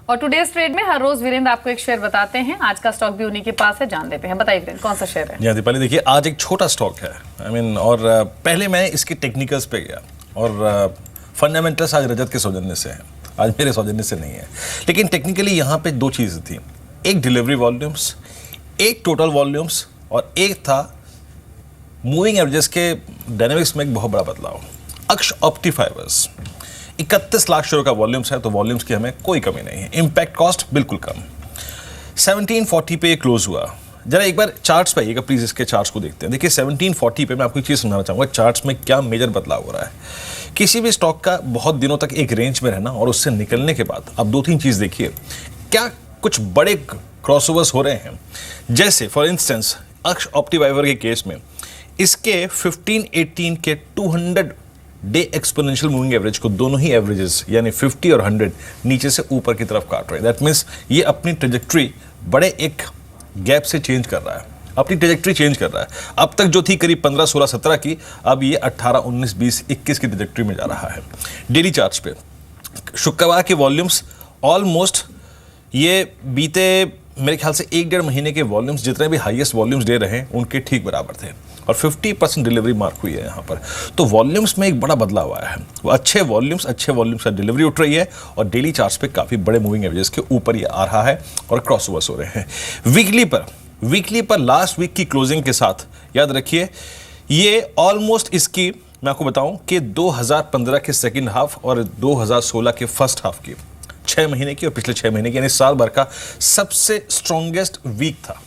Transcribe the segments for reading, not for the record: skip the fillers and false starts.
और today's trade में हर रोज वीरेंद्र आपको एक शेयर बताते हैं। आज का स्टॉक भी उन्हीं के पास है, जान लेते हैं। बताइए वीरेंद्र, कौन सा शेयर है? जी दीपाली, देखिए आज एक छोटा स्टॉक है और पहले मैं इसके टेक्निकल्स पे गया और फंडामेंटल्स आज रजत के सौजन्य से हैं, आज मेरे सौजन्य से नहीं है। लेकिन टेक्निकली यहाँ पे दो चीज़ें थी, एक डिलीवरी वॉल्यूम्स, एक टोटल वॉल्यूम्स और एक था मूविंग एवरेजेस के डायनेमिक्स में एक बहुत बड़ा बदलाव। अक्ष ऑप्टी फाइबर्स 31 लाख शेयर का वॉल्यूम्स है, तो वॉल्यूम्स की हमें कोई कमी नहीं है। इम्पैक्ट कॉस्ट बिल्कुल कम, 1740 पे ये क्लोज हुआ। जरा एक बार चार्ट्स पे आइएगा प्लीज, इसके चार्ट्स को देखते हैं। देखिए 1740 पे मैं आपको एक चीज़ समझाना चाहूँगा, चार्ट्स में क्या मेजर बदलाव हो रहा है। किसी भी स्टॉक का बहुत दिनों तक एक रेंज में रहना और उससे निकलने के बाद आप दो तीन चीज़ देखिए, क्या कुछ बड़े क्रॉसओवर्स हो रहे हैं। जैसे फॉर इंस्टेंस अक्ष ऑप्टी फाइबर के केस में इसके 15-18 के 200 डे एक्सपोनेंशियल मूविंग एवरेज को दोनों ही एवरेजेस यानी 50 और 100 नीचे से ऊपर की तरफ काट रहे हैं। दैट मीन्स ये अपनी ट्रेजेक्ट्री बड़े एक गैप से चेंज कर रहा है, अपनी ट्रेजेक्ट्री चेंज कर रहा है। अब तक जो थी करीब 15, 16, 17 की, अब ये 18, 19, 20, 21 की ट्रेजेक्ट्री में जा रहा है। डेली चार्ट्स पे शुक्रवार के वॉल्यूम्स ऑलमोस्ट ये बीते मेरे ख्याल से 1-1.5 महीने के वॉल्यूम्स जितने भी हाईएस्ट वॉल्यूम्स दे रहे हैं उनके ठीक बराबर थे और 50% डिलीवरी मार्क हुई है यहाँ पर। तो वॉल्यूम्स में एक बड़ा बदलाव आया है, वो अच्छे वॉल्यूम्स का डिलीवरी उठ रही है और डेली चार्ट्स पे काफ़ी बड़े मूविंग एवरेज के ऊपर ये आ रहा है और क्रॉसओवर्स हो रहे हैं। वीकली पर लास्ट वीक की क्लोजिंग के साथ याद रखिए ये ऑलमोस्ट इसकी मैं आपको बताऊं कि 2015 के सेकेंड हाफ और 2016 के फर्स्ट हाफ की 6 महीने की और पिछले 6 महीने की यानी साल भर का सबसे स्ट्रॉन्गेस्ट वीक था।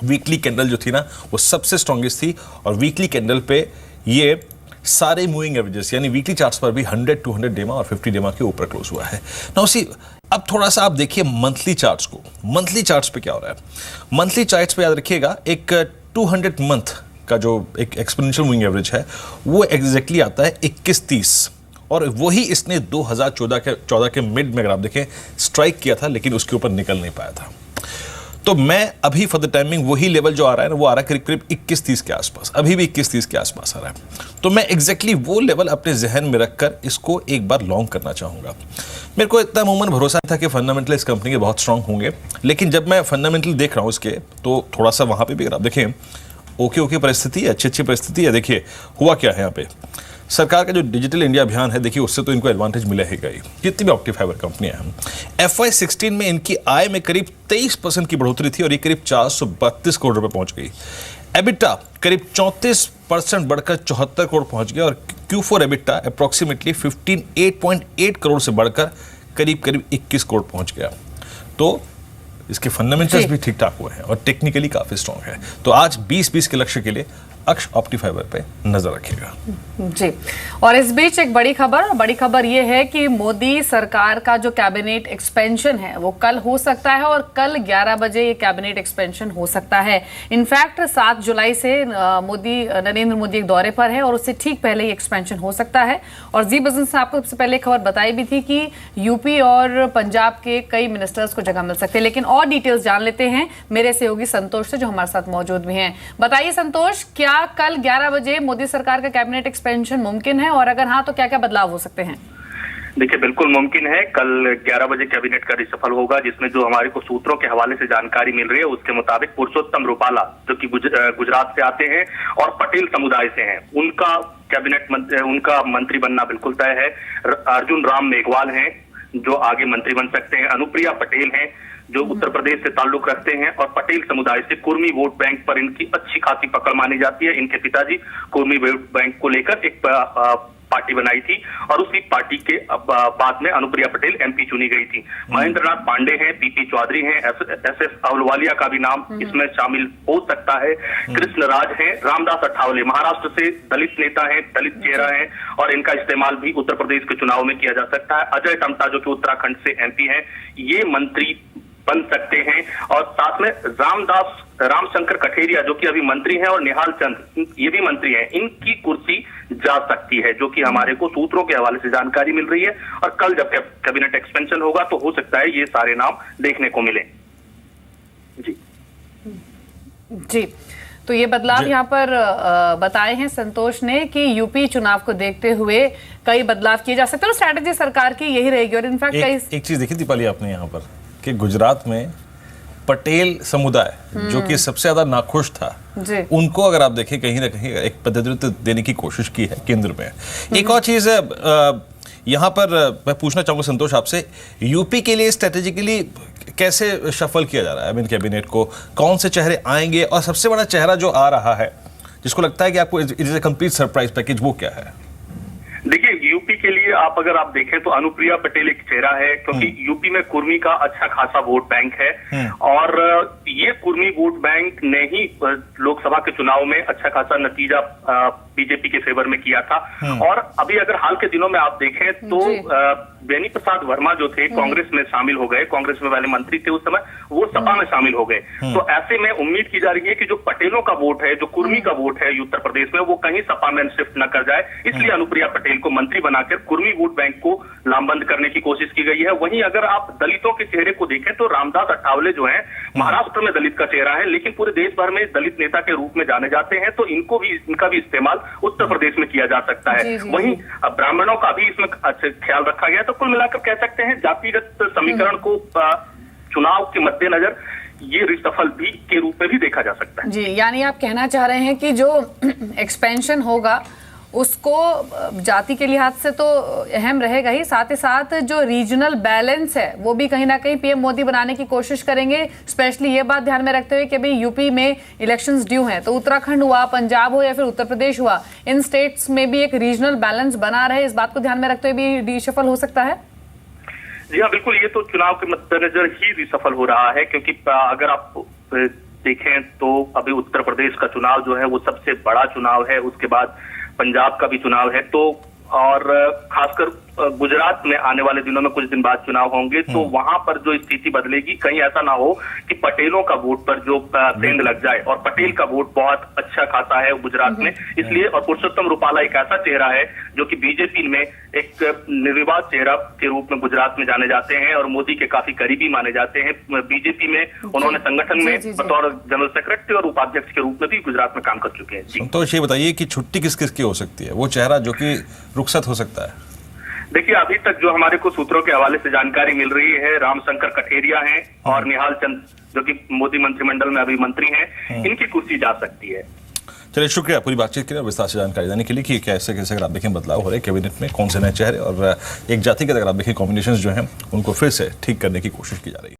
वीकली कैंडल जो थी ना वो सबसे स्ट्रॉन्गेस्ट थी और वीकली कैंडल पे ये सारे मूविंग एवरेजेस यानी वीकली चार्ट्स पर भी 100, 200 डेमा और 50 डेमा के ऊपर क्लोज हुआ है ना। उसी अब थोड़ा सा आप देखिए मंथली चार्ट्स को, मंथली चार्ट्स पे क्या हो रहा है। मंथली चार्ट्स पे याद रखिएगा एक 200 मंथ का जो एक एक्सपोनेंशियल मूविंग एवरेज है वो एग्जैक्टली आता है 21-30 और वही इसने 2014 के मिड में अगर आप देखें स्ट्राइक किया था, लेकिन उसके ऊपर निकल नहीं पाया था। तो मैं अभी फॉर द टाइमिंग वही लेवल जो आ रहा है ना वो आ रहा है करीब 21-30 के आसपास, अभी भी 21-30 के आसपास आ रहा है। तो मैं एग्जैक्टली वो लेवल अपने जहन में रखकर इसको एक बार लॉन्ग करना चाहूँगा। मेरे को इतना अमूमन भरोसा था कि फंडामेंटल इस कंपनी के बहुत स्ट्रांग होंगे, लेकिन जब मैं फंडामेंटल देख रहा हूँ इसके तो थोड़ा सा वहाँ पर भी अगर आप देखें ओके परिस्थिति है, अच्छी परिस्थिति है। देखिए हुआ क्या है यहाँ पे, सरकार का जो डिजिटल इंडिया अभियान है देखिए उससे तो इनको एडवांटेज मिलेगा ही, जितनी भी ऑप्टी फाइबर कंपनियां हैं। FY16 में इनकी आय में करीब 23% की बढ़ोतरी थी और ये करीब 432 करोड़ रुपए पहुंच गई। एबिटा करीब 34% बढ़कर 74 करोड़ पहुंच गया और Q4 एबिटा अप्रॉक्सीमेटली 8.8 करोड़ से बढ़कर करीब 21 करोड़ पहुंच गया। तो इसके फंडामेंटल्स भी ठीक ठाक हुए हैं और टेक्निकली काफी स्ट्रॉन्ग है। तो आज 20-20 के लक्ष्य के लिए अक्ष ऑप्टी फाइबर पे नजर रखिएगा जी। और इस बीच एक बड़ी खबर यह है कि मोदी सरकार का जो कैबिनेट एक्सपेंशन है वो कल हो सकता है और कल 11 बजे ये कैबिनेट एक्सपेंशन हो सकता है। इनफैक्ट 7 जुलाई से नरेंद्र मोदी एक दौरे पर है और उससे ठीक पहले ये एक्सपेंशन हो सकता है। और जी बिजनेस ने आपको सबसे पहले खबर बताई भी थी कि यूपी और पंजाब के कई मिनिस्टर्स को जगह मिल सकती है। लेकिन और डिटेल्स जान लेते हैं मेरे सहयोगी संतोष से जो हमारे साथ मौजूद भी हैं। बताइए संतोष, क्या कल 11 बजे मोदी सरकार का कैबिनेट एक्सपेंशन मुमकिन है और अगर हाँ तो क्या क्या बदलाव हो सकते हैं? देखिए बिल्कुल मुमकिन है। कल 11 बजे कैबिनेट का रिशफल होगा, जिसमें जो हमारे को सूत्रों के हवाले से जानकारी मिल रही है उसके मुताबिक पुरुषोत्तम रूपाला जो कि गुजरात से आते हैं और पटेल समुदाय से हैं, उनका उनका मंत्री बनना बिल्कुल तय है। अर्जुन राम मेघवाल हैं जो आगे मंत्री बन सकते हैं। अनुप्रिया पटेल हैं जो उत्तर प्रदेश से ताल्लुक रखते हैं और पटेल समुदाय से कुर्मी वोट बैंक पर इनकी अच्छी खासी पकड़ मानी जाती है। इनके पिताजी कुर्मी वोट बैंक को लेकर एक पार्टी बनाई थी और उसी पार्टी के बाद में अनुप्रिया पटेल MP चुनी गई थी। महेंद्र नाथ पांडे हैं, PP चौधरी हैं, SS अहलुवालिया का भी नाम इसमें शामिल हो सकता है। कृष्ण राज हैं, रामदास अठावले महाराष्ट्र से दलित नेता हैं, दलित चेहरा हैं और इनका इस्तेमाल भी उत्तर प्रदेश के चुनाव में किया जा सकता है। अजय टमटा जो कि उत्तराखंड से MP हैं, ये मंत्री बन सकते हैं और साथ में रामशंकर कठेरिया जो कि अभी मंत्री हैं और निहाल चंद ये भी मंत्री हैं, इनकी कुर्सी जा सकती है, जो कि हमारे को सूत्रों के हवाले से जानकारी मिल रही है। और कल जब कैबिनेट एक्सपेंशन होगा तो हो सकता है ये सारे नाम देखने को मिले। जी। तो ये बदलाव यहाँ पर बताए हैं संतोष ने कि यूपी चुनाव को देखते हुए कई बदलाव किए जा सकते हैं और स्ट्रैटेजी सरकार की यही रहेगी। और इनफैक्ट एक चीज देखी दीपाली आपने यहाँ पर कि गुजरात में पटेल समुदाय जो कि सबसे ज्यादा नाखुश था, उनको अगर आप देखें कहीं ना कहीं एक प्रतिनिधित्व देने की कोशिश की है केंद्र में। एक और चीज है यहाँ पर मैं पूछना चाहूंगा संतोष आपसे, यूपी के लिए स्ट्रेटेजिकली कैसे शफल किया जा रहा है? आई मीन कैबिनेट को कौन से चेहरे आएंगे और सबसे बड़ा चेहरा जो आ रहा है जिसको लगता है कि आपको it is a complete surprise package, वो क्या है? देखिए, यूपी के लिए अगर आप देखें तो अनुप्रिया पटेल एक चेहरा है, क्योंकि यूपी में कुर्मी का अच्छा खासा वोट बैंक है और ये कुर्मी वोट बैंक ने ही लोकसभा के चुनाव में अच्छा खासा नतीजा बीजेपी के फेवर में किया था। और अभी अगर हाल के दिनों में आप देखें तो बेनी प्रसाद वर्मा जो थे कांग्रेस में शामिल हो गए, कांग्रेस में वाले मंत्री थे उस समय, वो सपा में शामिल हो गए। तो ऐसे में उम्मीद की जा रही है कि जो पटेलों का वोट है, जो कुर्मी का वोट है उत्तर प्रदेश में, वो कहीं सपा में शिफ्ट न कर जाए, इसलिए अनुप्रिया पटेल को मंत्री बनाकर कुर्मी वोट बैंक को लामबंद करने की कोशिश की गई है। वहीं अगर आप दलितों के चेहरे को देखें तो रामदास अठावले जो है महाराष्ट्र में दलित का चेहरा है, लेकिन पूरे देश भर में दलित नेता के रूप में जाने जाते हैं, तो इनका भी इस्तेमाल उत्तर प्रदेश में किया जा सकता है। वहीं ब्राह्मणों का भी इसमें ख्याल रखा गया। तो कुल मिलाकर कह सकते हैं जातिगत समीकरण को चुनाव के मद्देनजर ये रिसफल भी के रूप में भी देखा जा सकता है। जी, यानी आप कहना चाह रहे हैं कि जो एक्सपेंशन होगा उसको जाति के लिहाज से तो अहम रहेगा ही, साथ ही साथ जो रीजनल बैलेंस है वो भी कहीं ना कहीं पीएम मोदी बनाने की कोशिश करेंगे। स्पेशली ये बात ध्यान में रखते हुए कि अभी यूपी में इलेक्शंस ड्यू हैं, तो उत्तराखंड हुआ, पंजाब हो या फिर उत्तर प्रदेश हुआ, इन स्टेट्स में भी एक रीजनल बैलेंस बना रहे, इस बात को ध्यान में रखते हुए भी रिशफल हो सकता है। जी हाँ, बिल्कुल, ये तो चुनाव के मद्देनजर ही रिसफल हो रहा है, क्योंकि अगर आप देखें तो अभी उत्तर प्रदेश का चुनाव जो है वो सबसे बड़ा चुनाव है, उसके बाद पंजाब का भी चुनाव है, तो और खासकर गुजरात में आने वाले दिनों में कुछ दिन बाद चुनाव होंगे, तो वहां पर जो स्थिति बदलेगी, कहीं ऐसा ना हो कि पटेलों का वोट पर जो सेंध लग जाए, और पटेल का वोट बहुत अच्छा खासा है गुजरात में, इसलिए। और पुरुषोत्तम रूपाला एक ऐसा चेहरा है जो कि बीजेपी में एक निर्विवाद चेहरा के रूप में गुजरात में जाने जाते हैं और मोदी के काफी करीबी माने जाते हैं। बीजेपी में उन्होंने संगठन में बतौर जनरल सेक्रेटरी और उपाध्यक्ष के रूप में भी गुजरात में काम कर चुके हैं। तो ये बताइए कि छुट्टी किस किस की हो सकती है, वो चेहरा जो कि रुखसत हो सकता है? देखिए, अभी तक जो हमारे को सूत्रों के हवाले से जानकारी मिल रही है, रामशंकर कठेरिया हैं और निहाल चंद जो कि मोदी मंत्रिमंडल में अभी मंत्री हैं, इनकी कुर्सी जा सकती है। चलिए, शुक्रिया पूरी बातचीत के लिए, विस्तार से जानकारी देने के लिए कि कैसे कैसे अगर आप देखें बदलाव हो रहे कैबिनेट में, कौन से नए चेहरे और एक जातिगत अगर आप देखें कॉम्बिनेशन जो हैं उनको फिर से ठीक करने की कोशिश की जा रही है।